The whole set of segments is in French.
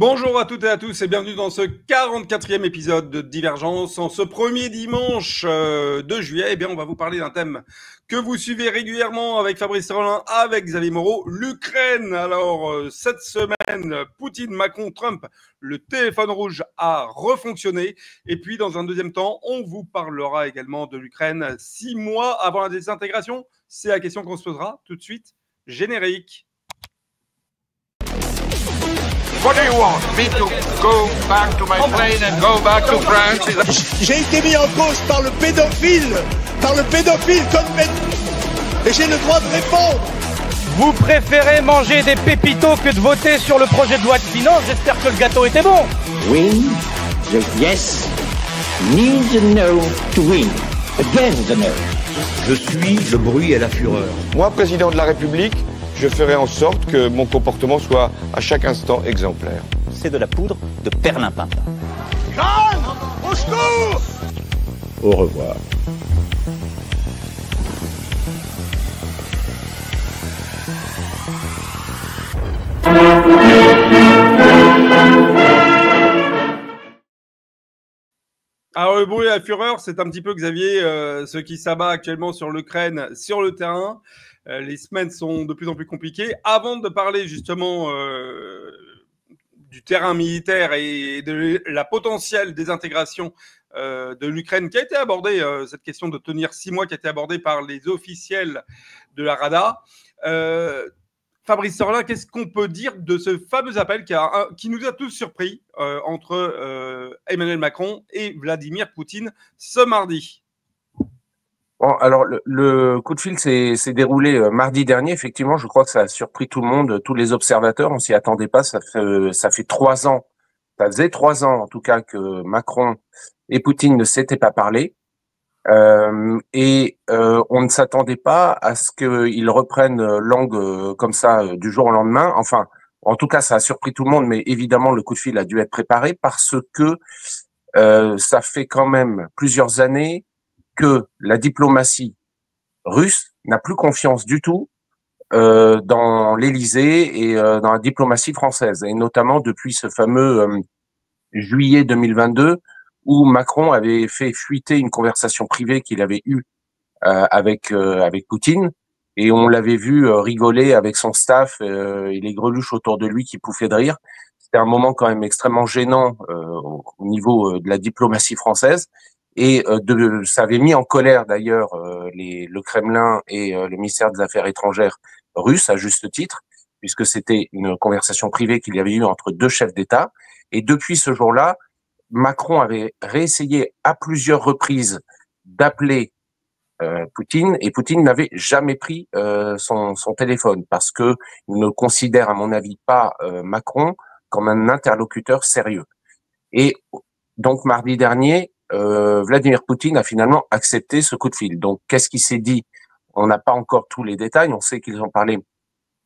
Bonjour à toutes et à tous et bienvenue dans ce 44e épisode de Divergence. En ce premier dimanche de juillet, eh bien, on va vous parler d'un thème que vous suivez régulièrement avec Fabrice Rollin, avec Xavier Moreau, l'Ukraine. Alors, cette semaine, Poutine, Macron, Trump, le téléphone rouge a refonctionné. Et puis, dans un deuxième temps, on vous parlera également de l'Ukraine 6 mois avant la désintégration. C'est la question qu'on se posera tout de suite. Générique. What do you want? Me to go back to my plane and go back to France? J'ai été mis en cause par le pédophile Cohn-Bendit, et j'ai le droit de répondre. Vous préférez manger des pépitos que de voter sur le projet de loi de finances? J'espère que le gâteau était bon. Win, the yes, need the no to win, against the no. Je suis le bruit et la fureur. Moi, président de la République, je ferai en sorte que mon comportement soit à chaque instant exemplaire. C'est de la poudre de perlimpinpin. Jeanne, au secours! Au revoir. Alors le bruit et la fureur, c'est un petit peu, Xavier, ce qui s'abat actuellement sur l'Ukraine, sur le terrain. Les semaines sont de plus en plus compliquées. Avant de parler justement du terrain militaire et de la potentielle désintégration de l'Ukraine qui a été abordée, cette question de tenir 6 mois qui a été abordée par les officiels de la Rada, Fabrice Rollin, qu'est-ce qu'on peut dire de ce fameux appel qui nous a tous surpris entre Emmanuel Macron et Vladimir Poutine ce mardi? Bon, alors le coup de fil s'est déroulé mardi dernier. Effectivement, je crois que ça a surpris tout le monde, tous les observateurs. On s'y attendait pas. Ça fait 3 ans. Ça faisait 3 ans, en tout cas, que Macron et Poutine ne s'étaient pas parlé. On ne s'attendait pas à ce qu'ils reprennent langue comme ça du jour au lendemain. Enfin, en tout cas, ça a surpris tout le monde. Mais évidemment, le coup de fil a dû être préparé parce que ça fait quand même plusieurs années que la diplomatie russe n'a plus confiance du tout dans l'Élysée et dans la diplomatie française, et notamment depuis ce fameux juillet 2022 où Macron avait fait fuiter une conversation privée qu'il avait eue avec Poutine, et on l'avait vu rigoler avec son staff et les greluches autour de lui qui pouffaient de rire. C'était un moment quand même extrêmement gênant au niveau de la diplomatie française. Et ça avait mis en colère d'ailleurs le Kremlin et le ministère des Affaires étrangères russe, à juste titre, puisque c'était une conversation privée qu'il y avait eu entre 2 chefs d'État. Et depuis ce jour-là, Macron avait réessayé à plusieurs reprises d'appeler Poutine, et Poutine n'avait jamais pris son téléphone parce que il ne considère, à mon avis, pas Macron comme un interlocuteur sérieux. Et donc mardi dernier, Vladimir Poutine a finalement accepté ce coup de fil. Donc, qu'est-ce qui s'est dit? On n'a pas encore tous les détails. On sait qu'ils ont parlé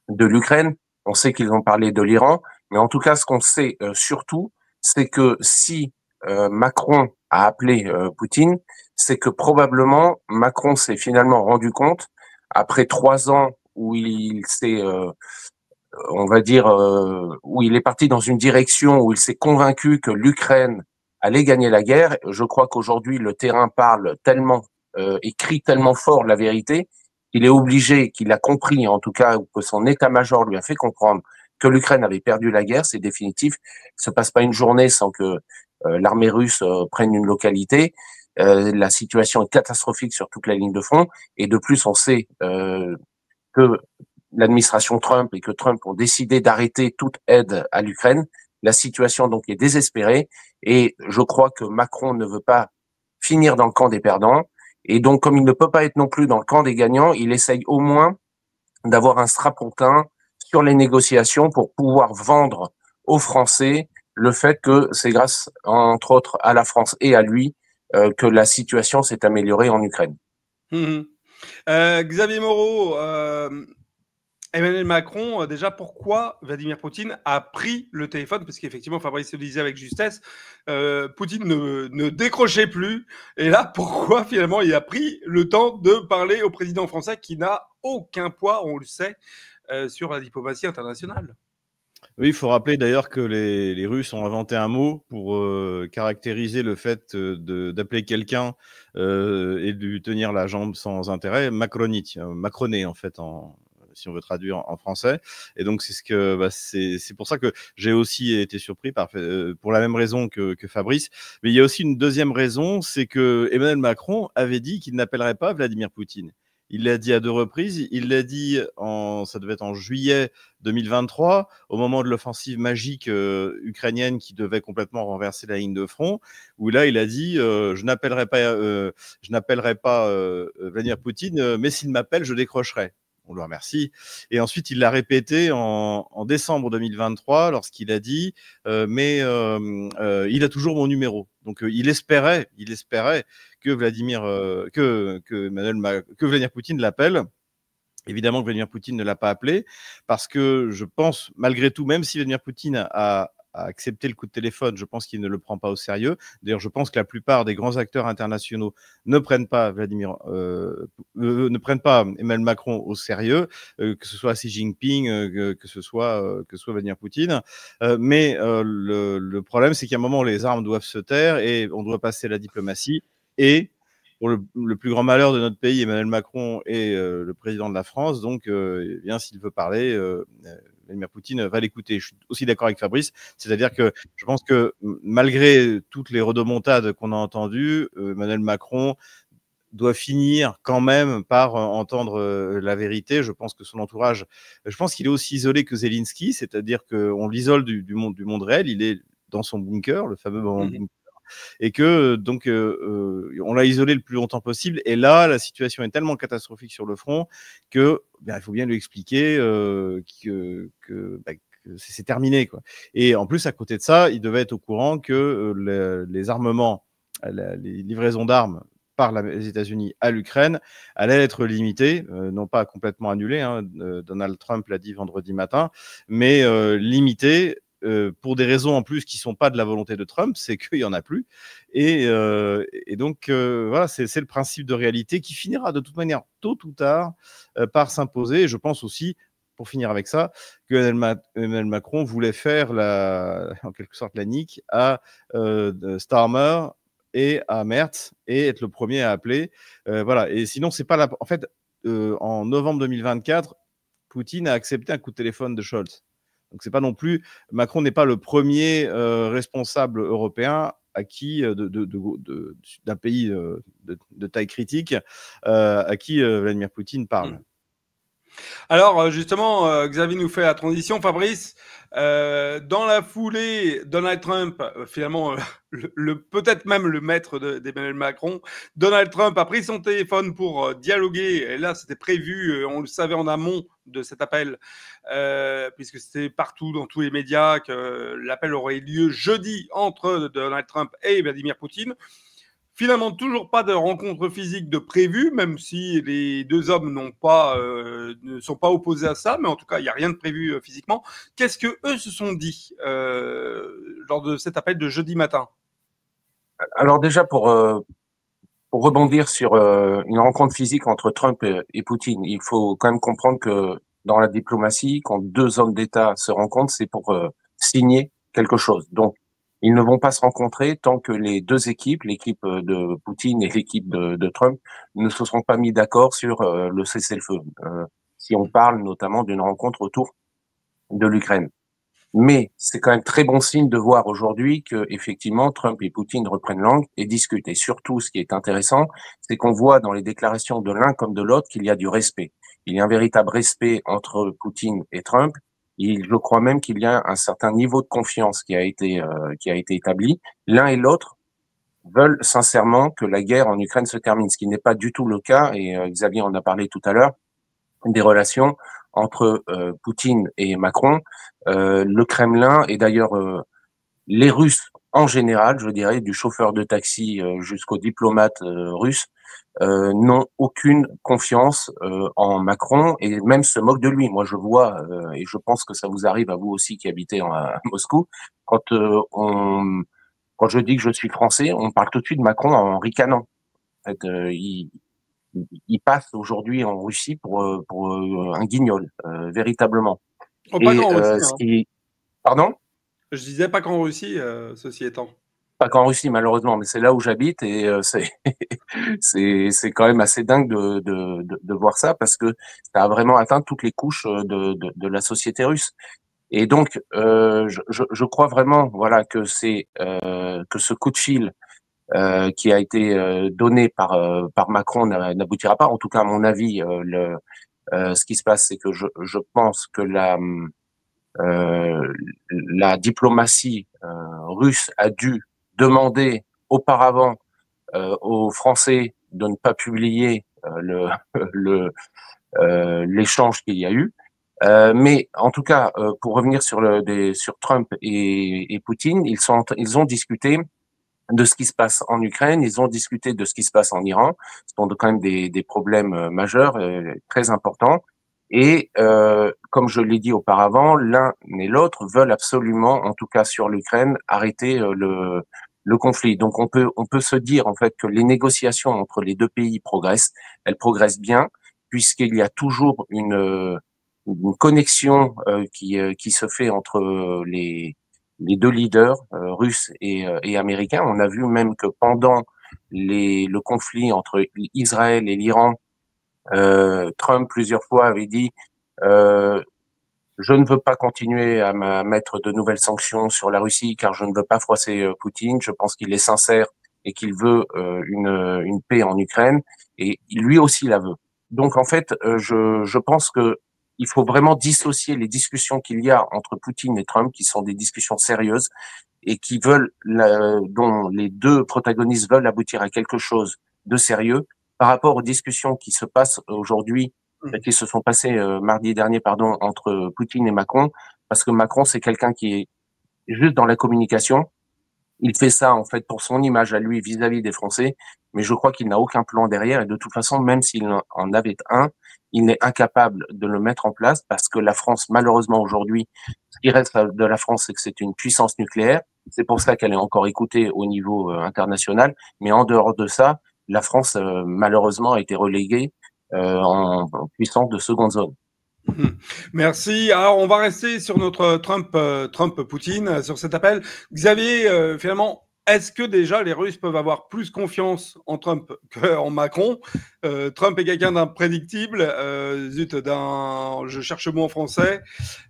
de l'Ukraine, on sait qu'ils ont parlé de l'Iran, mais en tout cas, ce qu'on sait surtout, c'est que si Macron a appelé Poutine, c'est que probablement Macron s'est finalement rendu compte, après 3 ans où il s'est, on va dire, où il est parti dans une direction où il s'est convaincu que l'Ukraine allait gagner la guerre. Je crois qu'aujourd'hui, le terrain parle tellement et crie tellement fort la vérité qu'il est obligé, qu'il a compris, en tout cas, que son état-major lui a fait comprendre que l'Ukraine avait perdu la guerre. C'est définitif. Il se passe pas une journée sans que l'armée russe prenne une localité. La situation est catastrophique sur toute la ligne de front. Et de plus, on sait que l'administration Trump et que Trump ont décidé d'arrêter toute aide à l'Ukraine. La situation donc est désespérée, et je crois que Macron ne veut pas finir dans le camp des perdants, et donc comme il ne peut pas être non plus dans le camp des gagnants, il essaye au moins d'avoir un strapontin sur les négociations pour pouvoir vendre aux Français le fait que c'est grâce, entre autres, à la France et à lui que la situation s'est améliorée en Ukraine. Xavier Moreau, Emmanuel Macron, déjà, pourquoi Vladimir Poutine a pris le téléphone? Parce qu'effectivement, Fabrice le disait avec justesse, Poutine ne décrochait plus. Et là, pourquoi finalement il a pris le temps de parler au président français qui n'a aucun poids, on le sait, sur la diplomatie internationale? Oui, il faut rappeler d'ailleurs que les Russes ont inventé un mot pour caractériser le fait d'appeler quelqu'un et de lui tenir la jambe sans intérêt, macronite, macroné en fait, si on veut traduire en français. Et donc c'est pour ça que j'ai aussi été surpris pour la même raison que Fabrice. Mais il y a aussi une deuxième raison, c'est que Emmanuel Macron avait dit qu'il n'appellerait pas Vladimir Poutine. Il l'a dit à 2 reprises. Il l'a dit ça devait être en juillet 2023, au moment de l'offensive magique ukrainienne qui devait complètement renverser la ligne de front, où là il a dit je n'appellerai pas Vladimir Poutine, mais s'il m'appelle, je décrocherai. On le remercie. Et ensuite, il l'a répété en décembre 2023 lorsqu'il a dit il a toujours mon numéro. Donc il espérait que Vladimir Poutine l'appelle. Évidemment que Vladimir Poutine ne l'a pas appelé parce que je pense, malgré tout, même si Vladimir Poutine a accepté le coup de téléphone, je pense qu'il ne le prend pas au sérieux. D'ailleurs, je pense que la plupart des grands acteurs internationaux ne prennent pas Emmanuel Macron au sérieux, que ce soit Xi Jinping, que ce soit Vladimir Poutine. Mais le problème, c'est qu'à un moment, les armes doivent se taire et on doit passer à la diplomatie. Et pour le plus grand malheur de notre pays, Emmanuel Macron est le président de la France. Donc, eh bien, s'il veut parler, Vladimir Poutine va l'écouter. Je suis aussi d'accord avec Fabrice, c'est-à-dire que je pense que malgré toutes les rodomontades qu'on a entendues, Emmanuel Macron doit finir quand même par entendre la vérité. Je pense que son entourage, je pense qu'il est aussi isolé que Zelensky, c'est-à-dire qu'on l'isole du monde réel. Il est dans son bunker, le fameux bunker. Et que donc on l'a isolé le plus longtemps possible. Et là, la situation est tellement catastrophique sur le front que il faut bien lui expliquer que c'est terminé, quoi. Et en plus, à côté de ça, il devait être au courant que les armements, les livraisons d'armes par les États-Unis à l'Ukraine allaient être limitées, non pas complètement annulées, hein, Donald Trump l'a dit vendredi matin, mais limitées. Pour des raisons en plus qui ne sont pas de la volonté de Trump, c'est qu'il n'y en a plus. Et donc, voilà, c'est le principe de réalité qui finira de toute manière, tôt ou tard, par s'imposer. Et je pense aussi, pour finir avec ça, que Emmanuel Macron voulait faire en quelque sorte la nique à Starmer et à Merz et être le premier à appeler. Voilà. Et sinon, c'est pas en fait, en novembre 2024, Poutine a accepté un coup de téléphone de Scholz. Donc c'est pas non plus, Macron n'est pas le premier responsable européen à qui d'un pays de taille critique à qui Vladimir Poutine parle. Alors justement, Xavier nous fait la transition. Fabrice, dans la foulée, Donald Trump, finalement, peut-être même le maître d'Emmanuel Macron, Donald Trump a pris son téléphone pour dialoguer. Et là, c'était prévu, on le savait en amont de cet appel, puisque c'était partout dans tous les médias que l'appel aurait eu lieu jeudi entre Donald Trump et Vladimir Poutine. Finalement, toujours pas de rencontre physique de prévu, même si les deux hommes ne sont pas opposés à ça, mais en tout cas, il n'y a rien de prévu physiquement. Qu'est-ce que eux se sont dit lors de cet appel de jeudi matin? Alors déjà, pour rebondir sur une rencontre physique entre Trump et Poutine, il faut quand même comprendre que dans la diplomatie, quand deux hommes d'État se rencontrent, c'est pour signer quelque chose. Donc, ils ne vont pas se rencontrer tant que les deux équipes, l'équipe de Poutine et l'équipe de Trump, ne se seront pas mis d'accord sur le cessez-le-feu. Si on parle notamment d'une rencontre autour de l'Ukraine. Mais c'est quand même très bon signe de voir aujourd'hui que effectivement Trump et Poutine reprennent langue et discutent. Et surtout, ce qui est intéressant, c'est qu'on voit dans les déclarations de l'un comme de l'autre qu'il y a du respect. Il y a un véritable respect entre Poutine et Trump. Je crois même qu'il y a un certain niveau de confiance qui a été établi. L'un et l'autre veulent sincèrement que la guerre en Ukraine se termine, ce qui n'est pas du tout le cas. Et Xavier en a parlé tout à l'heure, des relations entre Poutine et Macron. Le Kremlin et d'ailleurs les Russes en général, je dirais, du chauffeur de taxi jusqu'au diplomate russe, n'ont aucune confiance en Macron et même se moquent de lui. Moi, je vois, et je pense que ça vous arrive à vous aussi qui habitez à Moscou, quand je dis que je suis français, on parle tout de suite de Macron en ricanant. En fait, il passe aujourd'hui en Russie pour un guignol, véritablement. Oh, pas grand aussi, ce qui Pardon? Je disais pas qu'en Russie, ceci étant. Pas qu'en Russie, malheureusement, mais c'est là où j'habite et c'est quand même assez dingue de voir ça parce que ça a vraiment atteint toutes les couches de la société russe. Et donc, je crois vraiment, voilà, que que ce coup de fil qui a été donné par Macron n'aboutira pas. En tout cas, à mon avis, ce qui se passe, c'est que je pense que la diplomatie russe a dû demander auparavant aux Français de ne pas publier l'échange qu'il y a eu. Mais en tout cas, pour revenir sur Trump et Poutine, ils ont discuté de ce qui se passe en Ukraine, ils ont discuté de ce qui se passe en Iran. Ce sont quand même des problèmes majeurs, très importants. Et comme je l'ai dit auparavant, l'un et l'autre veulent absolument, en tout cas sur l'Ukraine, arrêter le conflit. Donc on peut se dire en fait que les négociations entre les deux pays progressent. Elles progressent bien puisqu'il y a toujours une connexion qui se fait entre les deux leaders russes et américains. On a vu même que pendant le conflit entre Israël et l'Iran, Trump plusieurs fois avait dit je ne veux pas continuer à mettre de nouvelles sanctions sur la Russie car je ne veux pas froisser Poutine. Je pense qu'il est sincère et qu'il veut une paix en Ukraine et lui aussi la veut. Donc en fait, je pense que il faut vraiment dissocier les discussions qu'il y a entre Poutine et Trump, qui sont des discussions sérieuses et dont les deux protagonistes veulent aboutir à quelque chose de sérieux, par rapport aux discussions qui se passent aujourd'hui, qui se sont passées mardi dernier, pardon, entre Poutine et Macron, parce que Macron, c'est quelqu'un qui est juste dans la communication. Il fait ça, en fait, pour son image à lui vis-à-vis des Français, mais je crois qu'il n'a aucun plan derrière, et de toute façon, même s'il en avait un, il est incapable de le mettre en place, parce que la France, malheureusement, aujourd'hui, ce qui reste de la France, c'est que c'est une puissance nucléaire. C'est pour ça qu'elle est encore écoutée au niveau international, mais en dehors de ça, la France, malheureusement, a été reléguée en puissance de seconde zone. Merci. Alors, on va rester sur notre Trump-Poutine, sur cet appel. Xavier, finalement, est-ce que déjà les Russes peuvent avoir plus confiance en Trump qu'en Macron? Trump est quelqu'un d'imprédictible, je cherche le mot en français.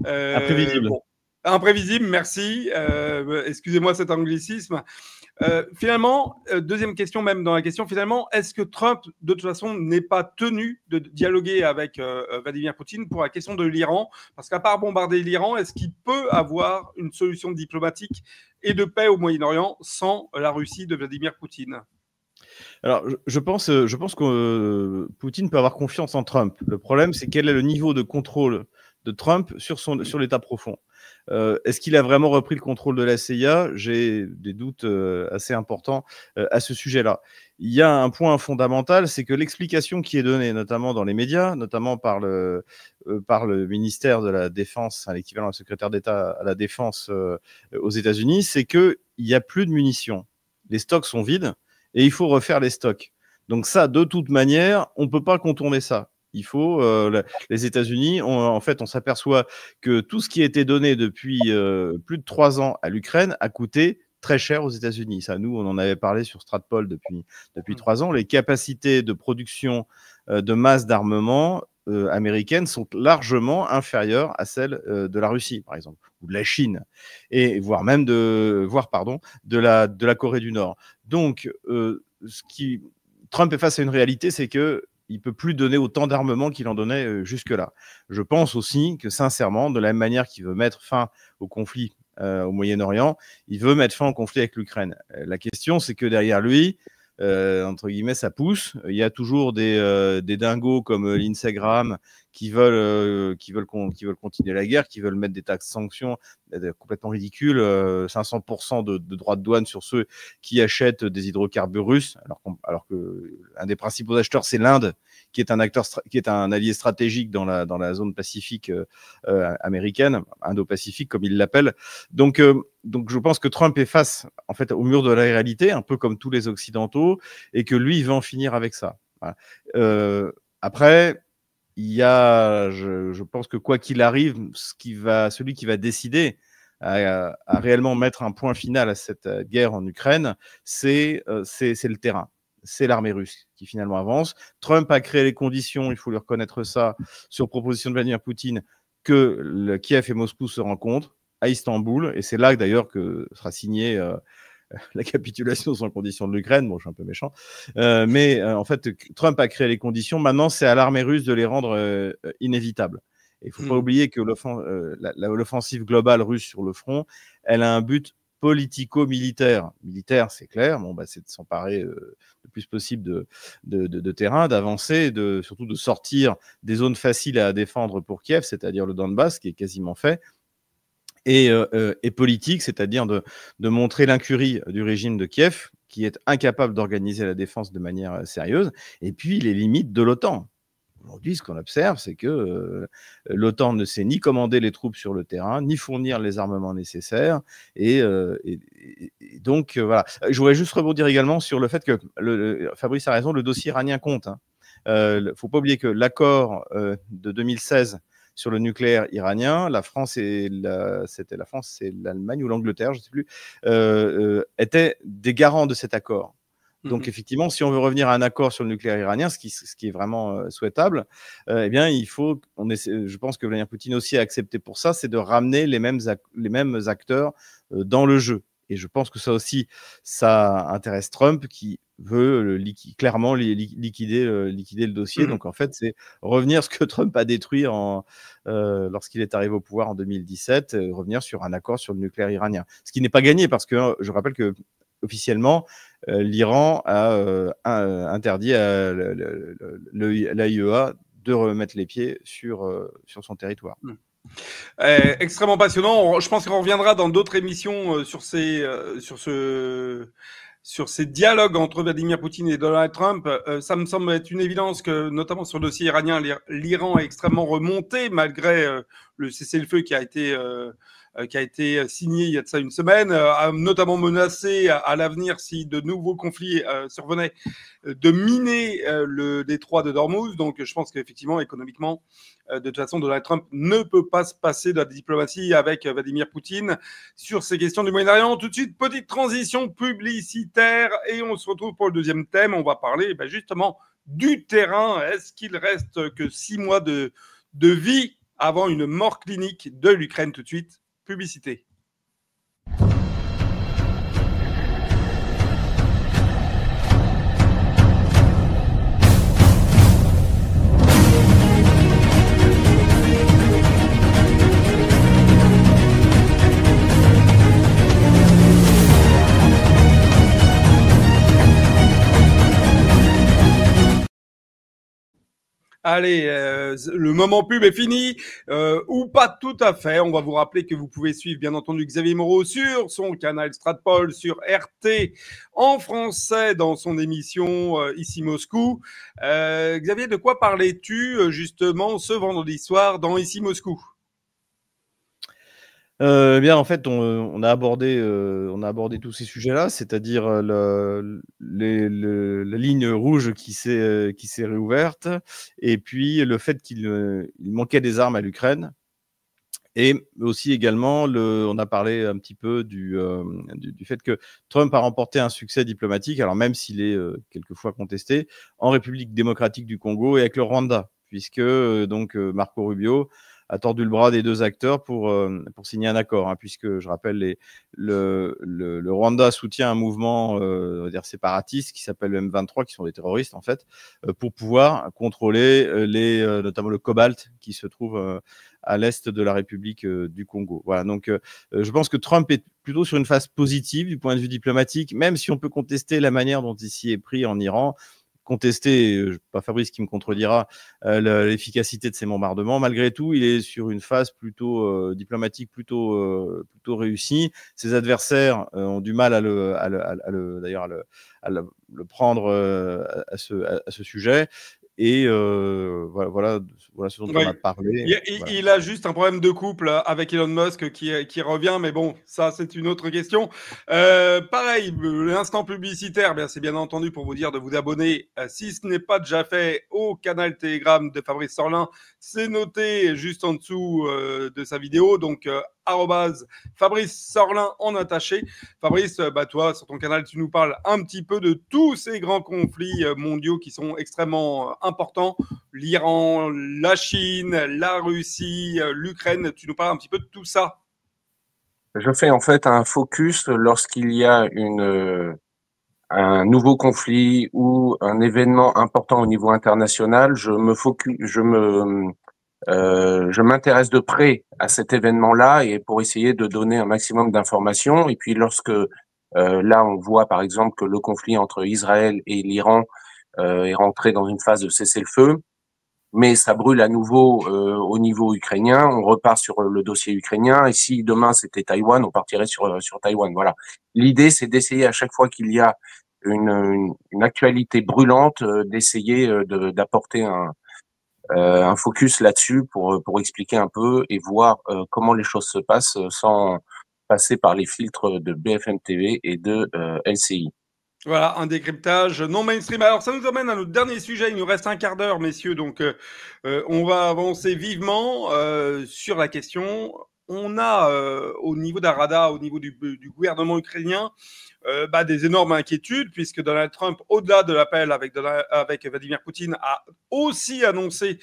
Imprévisible. Bon, imprévisible, merci. Excusez-moi cet anglicisme. Finalement, deuxième question même dans la question, finalement, est-ce que Trump, de toute façon, n'est pas tenu de dialoguer avec Vladimir Poutine pour la question de l'Iran? Parce qu'à part bombarder l'Iran, est-ce qu'il peut avoir une solution diplomatique et de paix au Moyen-Orient sans la Russie de Vladimir Poutine? Alors, je pense que Poutine peut avoir confiance en Trump. Le problème, c'est quel est le niveau de contrôle de Trump sur l'État profond. Est-ce qu'il a vraiment repris le contrôle de la CIA? J'ai des doutes assez importants à ce sujet-là. Il y a un point fondamental, c'est que l'explication qui est donnée, notamment dans les médias, notamment par le ministère de la Défense, l'équivalent du secrétaire d'État à la Défense aux États-Unis, c'est qu'il n'y a plus de munitions. Les stocks sont vides et il faut refaire les stocks. Donc ça, de toute manière, on ne peut pas contourner ça. Il faut, les États-Unis, en fait, on s'aperçoit que tout ce qui a été donné depuis plus de 3 ans à l'Ukraine a coûté très cher aux États-Unis. Ça, nous, on en avait parlé sur Stratpol depuis 3 ans. Les capacités de production de masse d'armement américaines sont largement inférieures à celles de la Russie, par exemple, ou de la Chine, et voire de la Corée du Nord. Donc, Trump est face à une réalité, c'est que il ne peut plus donner autant d'armement qu'il en donnait jusque-là. Je pense aussi que, sincèrement, de la même manière qu'il veut mettre fin au conflit au Moyen-Orient, il veut mettre fin au conflit avec l'Ukraine. La question, c'est que derrière lui, entre guillemets, ça pousse. Il y a toujours des dingos comme Lindsey Graham qui veulent continuer la guerre, qui veulent mettre des taxes sanctions complètement ridicules, 500% de droits de douane sur ceux qui achètent des hydrocarbures russes, alors que un des principaux acheteurs, c'est l'Inde, qui est un allié stratégique dans la zone pacifique américaine, Indo-Pacifique comme il l'appelle. Donc je pense que Trump est face en fait au mur de la réalité, un peu comme tous les Occidentaux, et que lui, il veut en finir avec ça. Voilà. Après, il y a, je pense que quoi qu'il arrive, celui qui va décider à réellement mettre un point final à cette guerre en Ukraine, c'est le terrain. C'est l'armée russe qui finalement avance. Trump a créé les conditions, il faut lui reconnaître ça, sur proposition de Vladimir Poutine, que Kiev et Moscou se rencontrent à Istanbul. Et c'est là d'ailleurs que sera signée la capitulation sans condition de l'Ukraine. Bon, je suis un peu méchant. Mais en fait, Trump a créé les conditions. Maintenant, c'est à l'armée russe de les rendre inévitables. Il ne faut pas oublier que l'offensive globale russe sur le front, elle a un but politico-militaire. Militaire, c'est clair, bon, c'est de s'emparer le plus possible de terrain, d'avancer, surtout de sortir des zones faciles à défendre pour Kiev, c'est-à-dire le Donbass, qui est quasiment fait, et politique, c'est-à-dire de montrer l'incurie du régime de Kiev, qui est incapable d'organiser la défense de manière sérieuse, et puis les limites de l'OTAN. Aujourd'hui, ce qu'on observe, c'est que l'OTAN ne sait ni commander les troupes sur le terrain, ni fournir les armements nécessaires. Et donc, voilà. Je voudrais juste rebondir également sur le fait que, Fabrice a raison, le dossier iranien compte. Il ne faut pas oublier que l'accord de 2016 sur le nucléaire iranien, la France et l'Allemagne ou l'Angleterre, je ne sais plus, étaient des garants de cet accord. Donc, effectivement, si on veut revenir à un accord sur le nucléaire iranien, ce qui est vraiment souhaitable, eh bien, je pense que Vladimir Poutine aussi a accepté pour ça, c'est de ramener les mêmes acteurs dans le jeu. Et je pense que ça aussi, ça intéresse Trump, qui veut clairement liquider le dossier. Donc, en fait, c'est revenir ce que Trump a détruit lorsqu'il est arrivé au pouvoir en 2017, revenir sur un accord sur le nucléaire iranien. Ce qui n'est pas gagné, parce que je rappelle que officiellement, l'Iran a interdit à l'AIEA de remettre les pieds sur son territoire. Extrêmement passionnant. Je pense qu'on reviendra dans d'autres émissions sur ces dialogues entre Vladimir Poutine et Donald Trump. Ça me semble être une évidence que, notamment sur le dossier iranien, l'Iran est extrêmement remonté malgré le cessez-le-feu qui a été signé il y a de ça une semaine, a notamment menacé à l'avenir, si de nouveaux conflits survenaient, de miner le détroit de Dormouz. Donc je pense qu'effectivement, économiquement, de toute façon, Donald Trump ne peut pas se passer de la diplomatie avec Vladimir Poutine sur ces questions du Moyen-Orient. Tout de suite, petite transition publicitaire et on se retrouve pour le deuxième thème. On va parler justement du terrain. Est-ce qu'il reste que 6 mois de vie avant une mort clinique de l'Ukraine? Tout de suite, publicité. Allez, le moment pub est fini, ou pas tout à fait. On va vous rappeler que vous pouvez suivre, bien entendu, Xavier Moreau sur son canal Stratpol, sur RT, en français, dans son émission Ici Moscou. Xavier, de quoi parlais-tu, justement, ce vendredi soir dans Ici Moscou ? Bien, en fait, on a abordé tous ces sujets-là, c'est-à-dire la ligne rouge qui s'est réouverte, et puis le fait qu'il manquait des armes à l'Ukraine, et aussi également on a parlé un petit peu du fait que Trump a remporté un succès diplomatique, alors même s'il est quelquefois contesté, en République démocratique du Congo et avec le Rwanda, puisque donc Marco Rubio a tordu le bras des deux acteurs pour signer un accord, puisque je rappelle, le Rwanda soutient un mouvement on va dire séparatiste qui s'appelle le M23, qui sont des terroristes en fait, pour pouvoir contrôler notamment le cobalt qui se trouve à l'est de la République du Congo. Voilà, donc je pense que Trump est plutôt sur une phase positive du point de vue diplomatique, même si on peut contester la manière dont il s'y est pris en Iran, contester, pas Fabrice qui me contredira, l'efficacité de ces bombardements. Malgré tout, il est sur une phase plutôt diplomatique, plutôt réussie. Ses adversaires ont du mal à le prendre à ce sujet. Et voilà ce dont on a parlé. Il a juste un problème de couple avec Elon Musk qui revient, mais bon, ça c'est une autre question. Pareil, l'instant publicitaire, c'est bien entendu pour vous dire de vous abonner, si ce n'est pas déjà fait, au canal Telegram de Fabrice Sorlin. C'est noté juste en dessous de sa vidéo, donc Fabrice Sorlin en attaché. Fabrice, toi, sur ton canal, tu nous parles un petit peu de tous ces grands conflits mondiaux qui sont extrêmement importants. L'Iran, la Chine, la Russie, l'Ukraine. Tu nous parles un petit peu de tout ça. Je fais en fait un focus lorsqu'il y a un nouveau conflit ou un événement important au niveau international. Je m'intéresse de près à cet événement-là et pour essayer de donner un maximum d'informations. Et puis lorsque là on voit par exemple que le conflit entre Israël et l'Iran est rentré dans une phase de cessez-le-feu, mais ça brûle à nouveau au niveau ukrainien. On repart sur le dossier ukrainien. Et si demain c'était Taïwan, on partirait sur Taïwan. Voilà. L'idée, c'est d'essayer à chaque fois qu'il y a une actualité brûlante, d'essayer d'apporter un focus là-dessus pour expliquer un peu et voir comment les choses se passent sans passer par les filtres de BFM TV et de LCI. Voilà, un décryptage non mainstream. Alors, ça nous amène à notre dernier sujet. Il nous reste un quart d'heure, messieurs. Donc, on va avancer vivement sur la question. On a, au niveau d'Arada, au niveau du gouvernement ukrainien, des énormes inquiétudes, puisque Donald Trump, au-delà de l'appel avec Vladimir Poutine, a aussi annoncé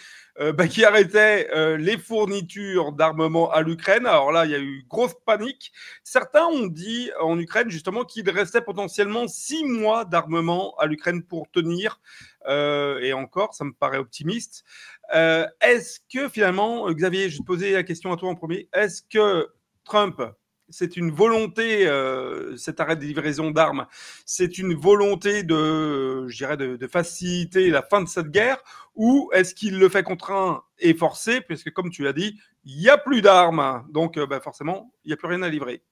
qu'il arrêtait les fournitures d'armement à l'Ukraine. Alors là, il y a eu grosse panique. Certains ont dit en Ukraine, justement, qu'il restait potentiellement 6 mois d'armement à l'Ukraine pour tenir. Et encore, ça me paraît optimiste. Est-ce que finalement, Xavier, je vais te poser la question à toi en premier, est-ce que Trump, c'est une volonté, cet arrêt de livraison d'armes, c'est une volonté de faciliter la fin de cette guerre, ou est-ce qu'il le fait contraint et forcé, puisque comme tu l'as dit, il n'y a plus d'armes, donc forcément, il n'y a plus rien à livrer.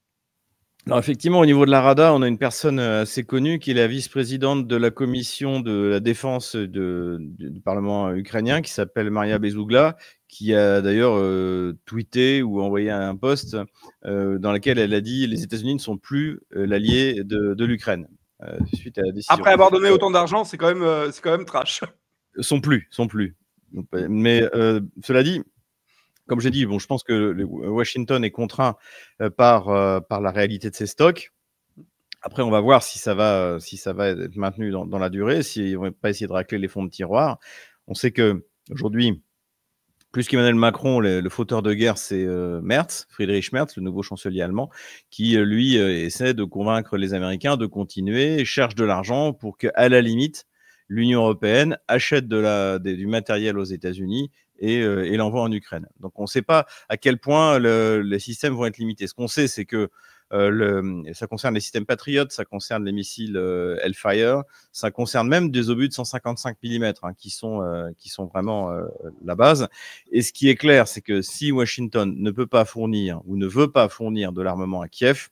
Alors effectivement, au niveau de la Rada, on a une personne assez connue qui est la vice-présidente de la commission de la défense du Parlement ukrainien, qui s'appelle Maria Bezougla, qui a d'ailleurs tweeté ou envoyé un post dans lequel elle a dit « Les États-Unis ne sont plus l'allié de l'Ukraine ». Suite à la décision. Après avoir donné autant d'argent, c'est quand même trash. Sont plus. Mais cela dit, comme j'ai dit, je pense que Washington est contraint par la réalité de ses stocks. Après, on va voir si ça va être maintenu dans la durée, s'ils ne vont pas essayer de racler les fonds de tiroir. On sait qu'aujourd'hui, plus qu'Emmanuel Macron, le fauteur de guerre, c'est Friedrich Merz, le nouveau chancelier allemand, qui, lui, essaie de convaincre les Américains de continuer, cherche de l'argent pour qu'à la limite, l'Union européenne achète du matériel aux États-Unis et l'envoie en Ukraine. Donc, on ne sait pas à quel point les systèmes vont être limités. Ce qu'on sait, c'est que ça concerne les systèmes Patriot, ça concerne les missiles Hellfire, ça concerne même des obus de 155 mm qui sont vraiment la base. Et ce qui est clair, c'est que si Washington ne peut pas fournir ou ne veut pas fournir de l'armement à Kiev,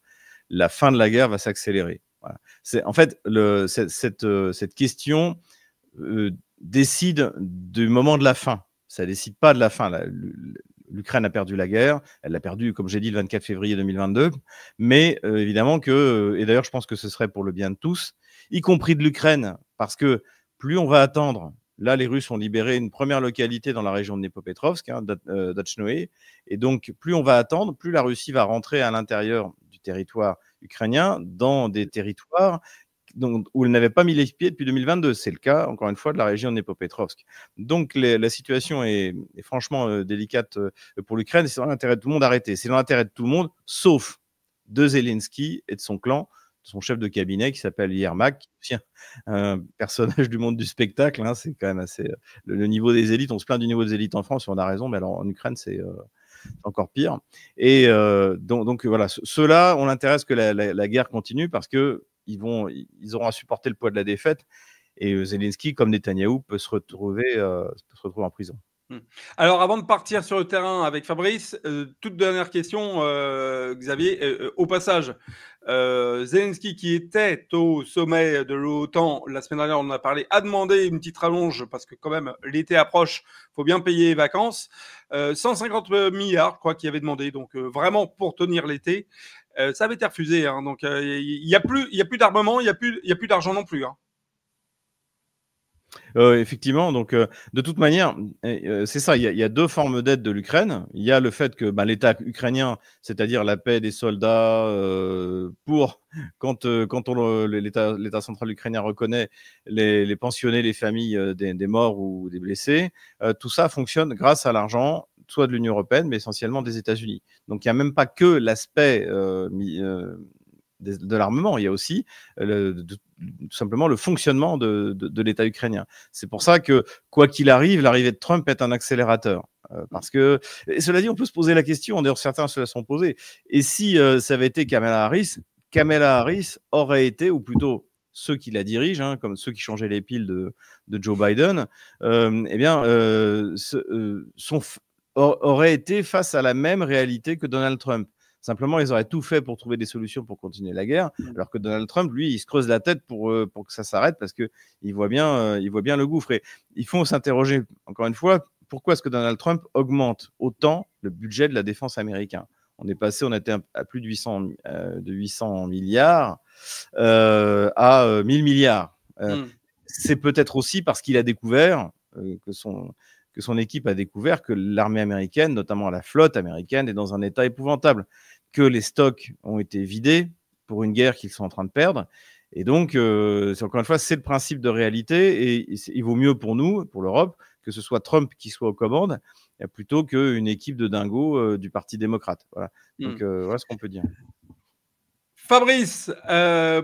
la fin de la guerre va s'accélérer. Voilà. En fait, cette question décide du moment de la fin. Ça ne décide pas de la fin. L'Ukraine a perdu la guerre. Elle l'a perdue, comme j'ai dit, le 24 février 2022. Mais évidemment et d'ailleurs, je pense que ce serait pour le bien de tous, y compris de l'Ukraine, parce que plus on va attendre, là, les Russes ont libéré une première localité dans la région de Dnipropetrovsk, Dachnoe, et donc plus on va attendre, plus la Russie va rentrer à l'intérieur du territoire ukrainien, dans des territoires où elle n'avait pas mis les pieds depuis 2022. C'est le cas, encore une fois, de la région de Dnipropetrovsk. Donc, la situation est franchement délicate pour l'Ukraine. C'est dans l'intérêt de tout le monde d'arrêter. C'est dans l'intérêt de tout le monde, sauf de Zelensky et de son clan, son chef de cabinet qui s'appelle Yermak, qui est aussi un personnage du monde du spectacle. C'est quand même assez... Le niveau des élites, on se plaint du niveau des élites en France, et on a raison, mais alors en Ukraine, c'est encore pire. Et donc voilà, ceux-là, on l'intéresse que la guerre continue parce que ils auront à supporter le poids de la défaite, et Zelensky, comme Netanyahou, peut se retrouver en prison. Alors, avant de partir sur le terrain avec Fabrice, toute dernière question, Xavier. Au passage, Zelensky, qui était au sommet de l'OTAN la semaine dernière, on en a parlé, a demandé une petite rallonge parce que quand même l'été approche, il faut bien payer les vacances. 150 milliards, je crois qu'il avait demandé, donc vraiment pour tenir l'été. Ça avait été refusé, donc il n'y a plus d'armement, il n'y a plus d'argent non plus. Effectivement, donc de toute manière, c'est ça, il y a 2 formes d'aide de l'Ukraine. Il y a le fait que, l'État ukrainien, c'est-à-dire la paie des soldats, pour quand l'État central ukrainien reconnaît les pensionnés, les familles, des morts ou des blessés, tout ça fonctionne grâce à l'argent, soit de l'Union européenne, mais essentiellement des États-Unis. Donc il y a même pas que l'aspect, de l'armement, il y a aussi tout simplement le fonctionnement de l'État ukrainien. C'est pour ça que, quoi qu'il arrive, l'arrivée de Trump est un accélérateur. Parce que, et cela dit, on peut se poser la question, d'ailleurs certains se la sont posés, et si ça avait été Kamala Harris aurait été, ou plutôt ceux qui la dirigent, comme ceux qui changeaient les piles de Joe Biden, auraient été face à la même réalité que Donald Trump. Simplement, ils auraient tout fait pour trouver des solutions pour continuer la guerre, alors que Donald Trump, lui, il se creuse la tête pour que ça s'arrête parce qu'il voit bien le gouffre. Et il faut s'interroger, encore une fois, pourquoi est-ce que Donald Trump augmente autant le budget de la défense américain ? On était à plus de 800 milliards à 1000 milliards. C'est peut-être aussi parce qu'il a découvert que son équipe a découvert que l'armée américaine, notamment la flotte américaine, est dans un état épouvantable, que les stocks ont été vidés pour une guerre qu'ils sont en train de perdre. Et donc, encore une fois, c'est le principe de réalité. Et il vaut mieux pour nous, pour l'Europe, que ce soit Trump qui soit aux commandes, plutôt qu'une équipe de dingos du Parti démocrate. Voilà. Donc, voilà ce qu'on peut dire. Fabrice,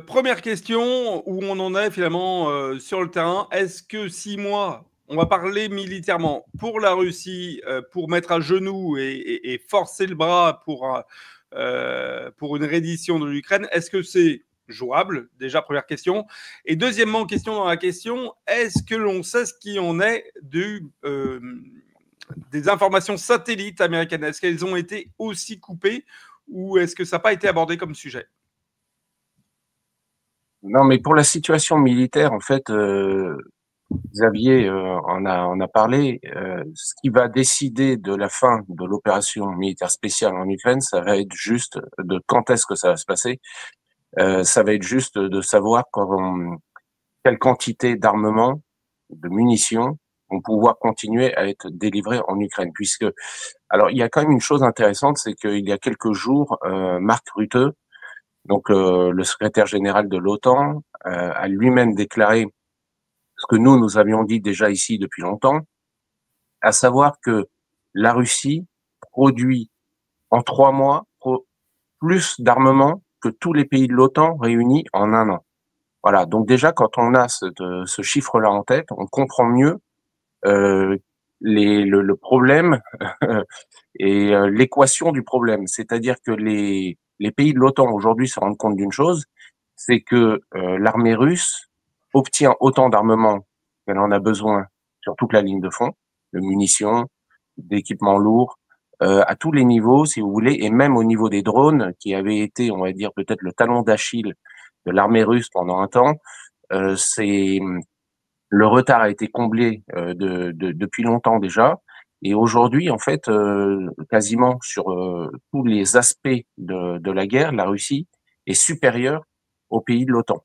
première question, où on en est finalement sur le terrain. Est-ce que 6 mois, on va parler militairement, pour la Russie, pour mettre à genoux et forcer le bras pour une reddition de l'Ukraine, est-ce que c'est jouable? Déjà, première question. Et deuxièmement, question dans la question, est-ce que l'on sait ce qui en est des informations satellites américaines? Est-ce qu'elles ont été aussi coupées ou est-ce que ça n'a pas été abordé comme sujet? Non, mais pour la situation militaire, en fait, Xavier en a parlé. Ce qui va décider de la fin de l'opération militaire spéciale en Ukraine, ça va être juste de quand est-ce que ça va se passer. Ça va être juste de savoir quelle quantité d'armement, de munitions vont pouvoir continuer à être délivrées en Ukraine. Puisque, alors, il y a quand même une chose intéressante, c'est qu'il y a quelques jours, Mark Rutte, donc le secrétaire général de l'OTAN, a lui-même déclaré ce que nous avions dit déjà ici depuis longtemps, à savoir que la Russie produit en 3 mois plus d'armement que tous les pays de l'OTAN réunis en 1 an. Voilà, donc déjà quand on a ce chiffre-là en tête, on comprend mieux le problème et l'équation du problème. C'est-à-dire que les pays de l'OTAN aujourd'hui se rendent compte d'une chose, c'est que l'armée russe obtient autant d'armement qu'elle en a besoin sur toute la ligne de front, de munitions, d'équipements lourds, à tous les niveaux, si vous voulez, et même au niveau des drones, qui avaient été, on va dire, peut-être le talon d'Achille de l'armée russe pendant un temps. Le retard a été comblé depuis longtemps déjà. Et aujourd'hui, en fait, quasiment sur tous les aspects de la guerre, la Russie est supérieure aux pays de l'OTAN.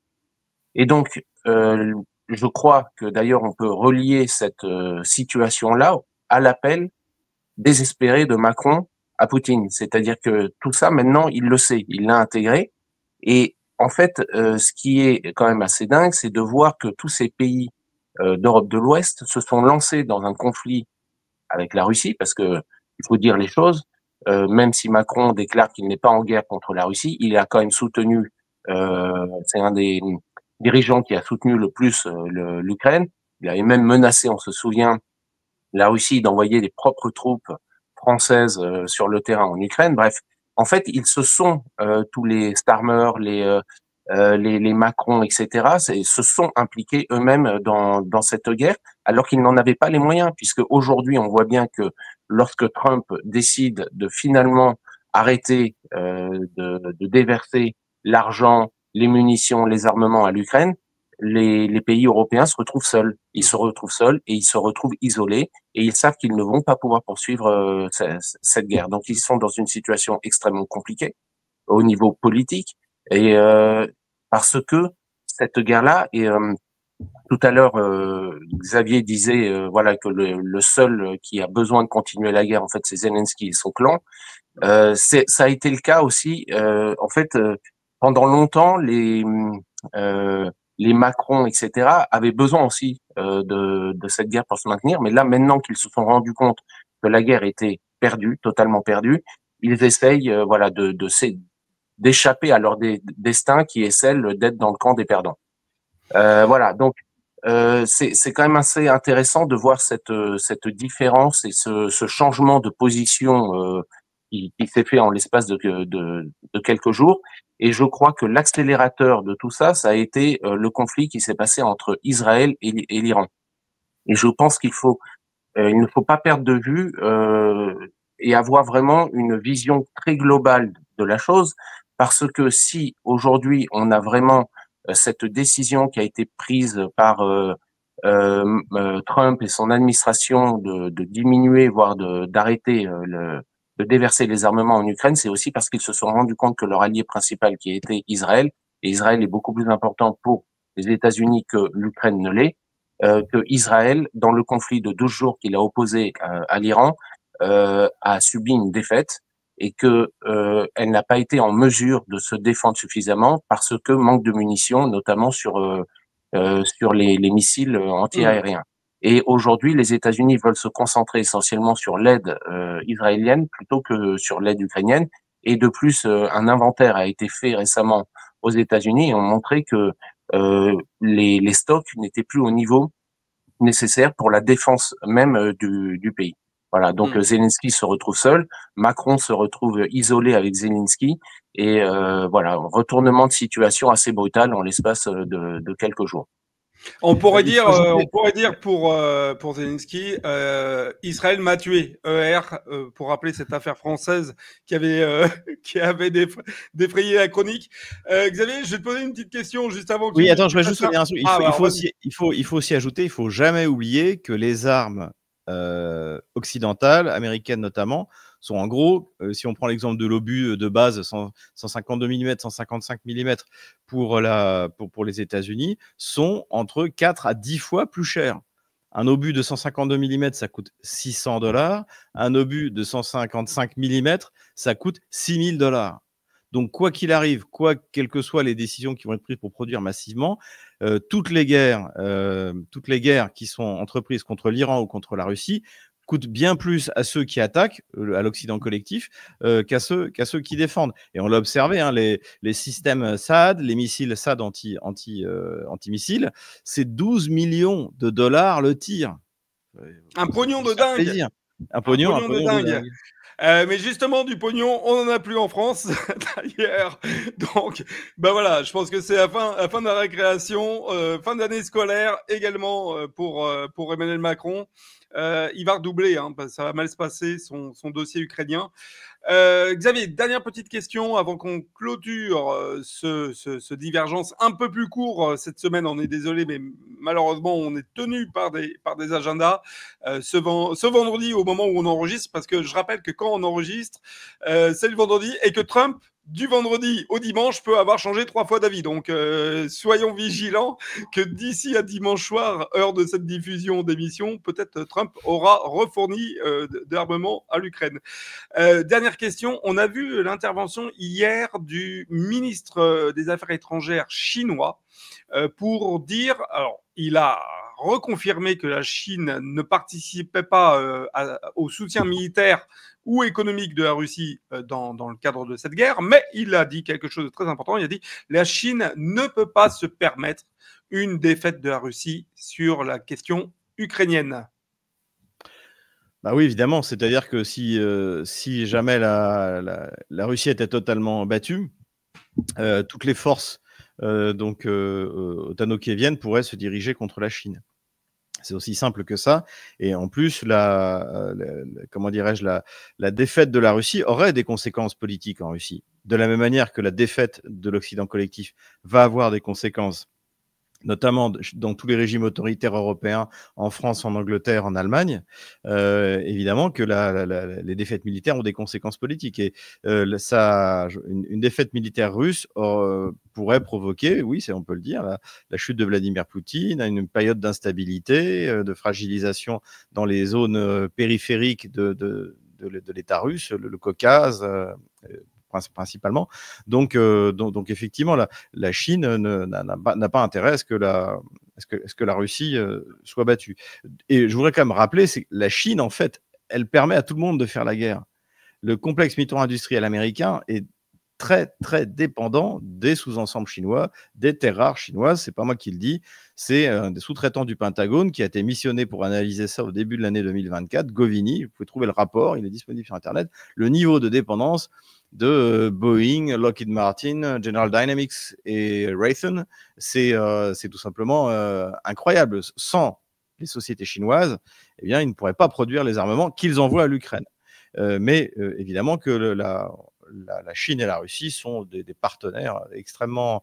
Et donc, je crois que d'ailleurs, on peut relier cette situation-là à l'appel désespéré de Macron à Poutine. C'est-à-dire que tout ça, maintenant, il le sait, il l'a intégré. Et en fait, ce qui est quand même assez dingue, c'est de voir que tous ces pays d'Europe de l'Ouest se sont lancés dans un conflit avec la Russie, parce que il faut dire les choses, même si Macron déclare qu'il n'est pas en guerre contre la Russie, il a quand même soutenu, c'est un des dirigeants qui a soutenu le plus l'Ukraine. Il avait même menacé, on se souvient, la Russie d'envoyer des propres troupes françaises sur le terrain en Ukraine. Bref, en fait, ils se sont, tous les Starmer, les Macron, etc., se sont impliqués eux-mêmes dans cette guerre, alors qu'ils n'en avaient pas les moyens, puisque aujourd'hui, on voit bien que lorsque Trump décide de finalement arrêter de déverser l'argent, les munitions, les armements à l'Ukraine, les pays européens se retrouvent seuls. Ils se retrouvent seuls et ils se retrouvent isolés et ils savent qu'ils ne vont pas pouvoir poursuivre cette guerre. Donc, ils sont dans une situation extrêmement compliquée au niveau politique et parce que cette guerre-là Tout à l'heure, Xavier disait voilà que le seul qui a besoin de continuer la guerre, en fait, c'est Zelensky et son clan. Ça a été le cas aussi. En fait, pendant longtemps, les Macron, etc., avaient besoin aussi de cette guerre pour se maintenir. Mais là, maintenant qu'ils se sont rendus compte que la guerre était perdue, totalement perdue, ils essayent voilà d'échapper à leur destin qui est celle d'être dans le camp des perdants. Voilà, donc c'est quand même assez intéressant de voir cette différence et ce changement de position qui s'est fait en l'espace de quelques jours. Et je crois que l'accélérateur de tout ça, ça a été le conflit qui s'est passé entre Israël et l'Iran. Et je pense il ne faut pas perdre de vue et avoir vraiment une vision très globale de la chose, parce que si aujourd'hui on a vraiment cette décision qui a été prise par Trump et son administration de diminuer, voire d'arrêter de déverser les armements en Ukraine, c'est aussi parce qu'ils se sont rendus compte que leur allié principal, qui était Israël, et Israël est beaucoup plus important pour les États-Unis que l'Ukraine ne l'est, que Israël, dans le conflit de 12 jours qu'il a opposé à l'Iran, a subi une défaite et que elle n'a pas été en mesure de se défendre suffisamment parce que manque de munitions, notamment sur les missiles anti-aériens. Et aujourd'hui, les États-Unis veulent se concentrer essentiellement sur l'aide israélienne plutôt que sur l'aide ukrainienne. Et de plus, un inventaire a été fait récemment aux États-Unis et ont montré que les stocks n'étaient plus au niveau nécessaire pour la défense même du pays. Voilà, donc Zelensky se retrouve seul, Macron se retrouve isolé avec Zelensky, et voilà, retournement de situation assez brutal en l'espace de quelques jours. On pourrait dire pour Zelensky, Israël m'a tué. Pour rappeler cette affaire française qui avait défrayé la chronique. Xavier, je vais te poser une petite question juste avant. Oui, attends, je vais juste dire un truc. Il faut aussi ajouter, il faut jamais oublier que les armes occidentales, américaines notamment, sont en gros, si on prend l'exemple de l'obus de base 152 mm, 155 mm pour les États-Unis, sont entre 4 à 10 fois plus chers. Un obus de 152 mm, ça coûte $600. Un obus de 155 mm, ça coûte $6 000. Donc, quoi qu'il arrive, quelles que soient les décisions qui vont être prises pour produire massivement, toutes les guerres qui sont entreprises contre l'Iran ou contre la Russie coûtent bien plus à ceux qui attaquent, à l'Occident collectif, qu'à ceux qui défendent. Et on l'a observé, hein, les systèmes SAD, les missiles SAD anti-missiles, c'est $12 millions le tir. Un pognon de dingue. Un pognon de dingue. Mais justement, du pognon, on n'en a plus en France, d'ailleurs. Donc, ben voilà, je pense que c'est la fin de la récréation, fin d'année scolaire également pour Emmanuel Macron. Il va redoubler, hein, parce que ça va mal se passer, son dossier ukrainien. Xavier, dernière petite question avant qu'on clôture ce divergence un peu plus court cette semaine. On est désolé, mais malheureusement, on est tenu par des agendas ce vendredi au moment où on enregistre, parce que je rappelle que quand on enregistre, c'est le vendredi et que Trump, du vendredi au dimanche, peut avoir changé 3 fois d'avis. Donc, soyons vigilants que d'ici à dimanche soir, heure de cette diffusion d'émission, peut-être Trump aura refourni de l'armement à l'Ukraine. Dernière question. On a vu l'intervention hier du ministre des Affaires étrangères chinois pour dire... Alors, il a reconfirmé que la Chine ne participait pas au soutien militaire ou économique de la Russie dans le cadre de cette guerre, mais il a dit quelque chose de très important. Il a dit « La Chine ne peut pas se permettre une défaite de la Russie sur la question ukrainienne ». Bah oui, évidemment. C'est-à-dire que si jamais la Russie était totalement battue, toutes les forces otano-kieviennes pourraient se diriger contre la Chine. C'est aussi simple que ça. Et en plus, comment dirais-je, la défaite de la Russie aurait des conséquences politiques en Russie. De la même manière que la défaite de l'Occident collectif va avoir des conséquences notamment dans tous les régimes autoritaires européens, en France, en Angleterre, en Allemagne, évidemment que les défaites militaires ont des conséquences politiques. Et une défaite militaire russe pourrait provoquer, oui, on peut le dire, la chute de Vladimir Poutine, une période d'instabilité, de fragilisation dans les zones périphériques de l'État russe, le Caucase, principalement. Donc effectivement, la Chine n'a pas intérêt à ce que la Russie soit battue. Et je voudrais quand même rappeler, c'est que la Chine, en fait, elle permet à tout le monde de faire la guerre. Le complexe militaro-industriel américain est très, très dépendant des sous-ensembles chinois, des terres rares chinoises. C'est pas moi qui le dis, c'est un des sous-traitants du Pentagone qui a été missionné pour analyser ça au début de l'année 2024, Govini. Vous pouvez trouver le rapport, il est disponible sur Internet. Le niveau de dépendance de Boeing, Lockheed Martin, General Dynamics et Raytheon, c'est tout simplement incroyable. Sans les sociétés chinoises, eh bien, ils ne pourraient pas produire les armements qu'ils envoient à l'Ukraine. Mais évidemment que la Chine et la Russie sont des partenaires extrêmement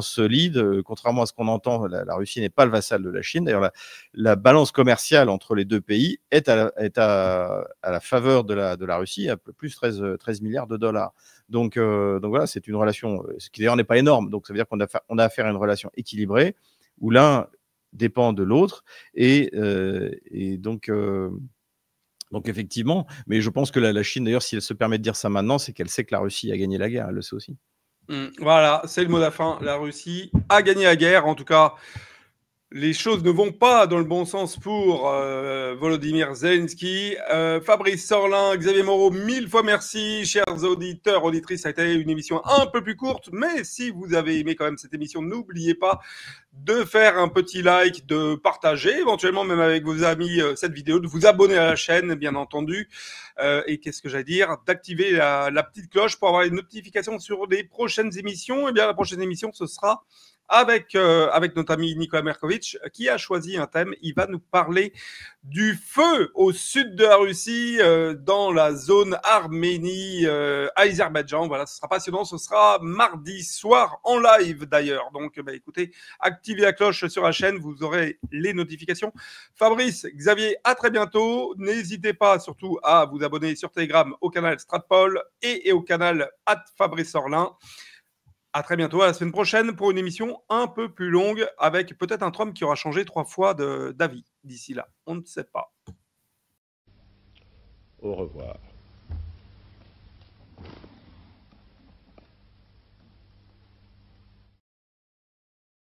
solides. Contrairement à ce qu'on entend, la Russie n'est pas le vassal de la Chine. D'ailleurs, la balance commerciale entre les deux pays est à la faveur de la Russie, à plus 13 milliards de dollars. Donc voilà, c'est une relation, ce qui d'ailleurs n'est pas énorme. Donc ça veut dire qu'on a affaire à une relation équilibrée où l'un dépend de l'autre. Et donc effectivement, mais je pense que la Chine, d'ailleurs, si elle se permet de dire ça maintenant, c'est qu'elle sait que la Russie a gagné la guerre, elle le sait aussi. Voilà, c'est le mot de la fin. La Russie a gagné la guerre, en tout cas. Les choses ne vont pas dans le bon sens pour Volodymyr Zelensky. Fabrice Sorlin, Xavier Moreau, 1000 fois merci. Chers auditeurs, auditrices, ça a été une émission un peu plus courte, mais si vous avez aimé quand même cette émission, n'oubliez pas de faire un petit like, de partager, éventuellement même avec vos amis cette vidéo, de vous abonner à la chaîne, bien entendu. Et qu'est-ce que j'allais dire? D'activer la petite cloche pour avoir une notification sur les prochaines émissions. Et bien, la prochaine émission, ce sera avec notre ami Nicolas Merkovitch, qui a choisi un thème. Il va nous parler du feu au sud de la Russie, dans la zone Arménie, Azerbaïdjan. Voilà, ce sera passionnant. Ce sera mardi soir en live d'ailleurs. Donc, écoutez, activez la cloche sur la chaîne, vous aurez les notifications. Fabrice, Xavier, à très bientôt. N'hésitez pas surtout à vous abonner sur Telegram au canal Stratpol et au canal @FabriceOrlin. À très bientôt, à la semaine prochaine pour une émission un peu plus longue avec peut-être un Trump qui aura changé 3 fois d'avis d'ici là. On ne sait pas. Au revoir.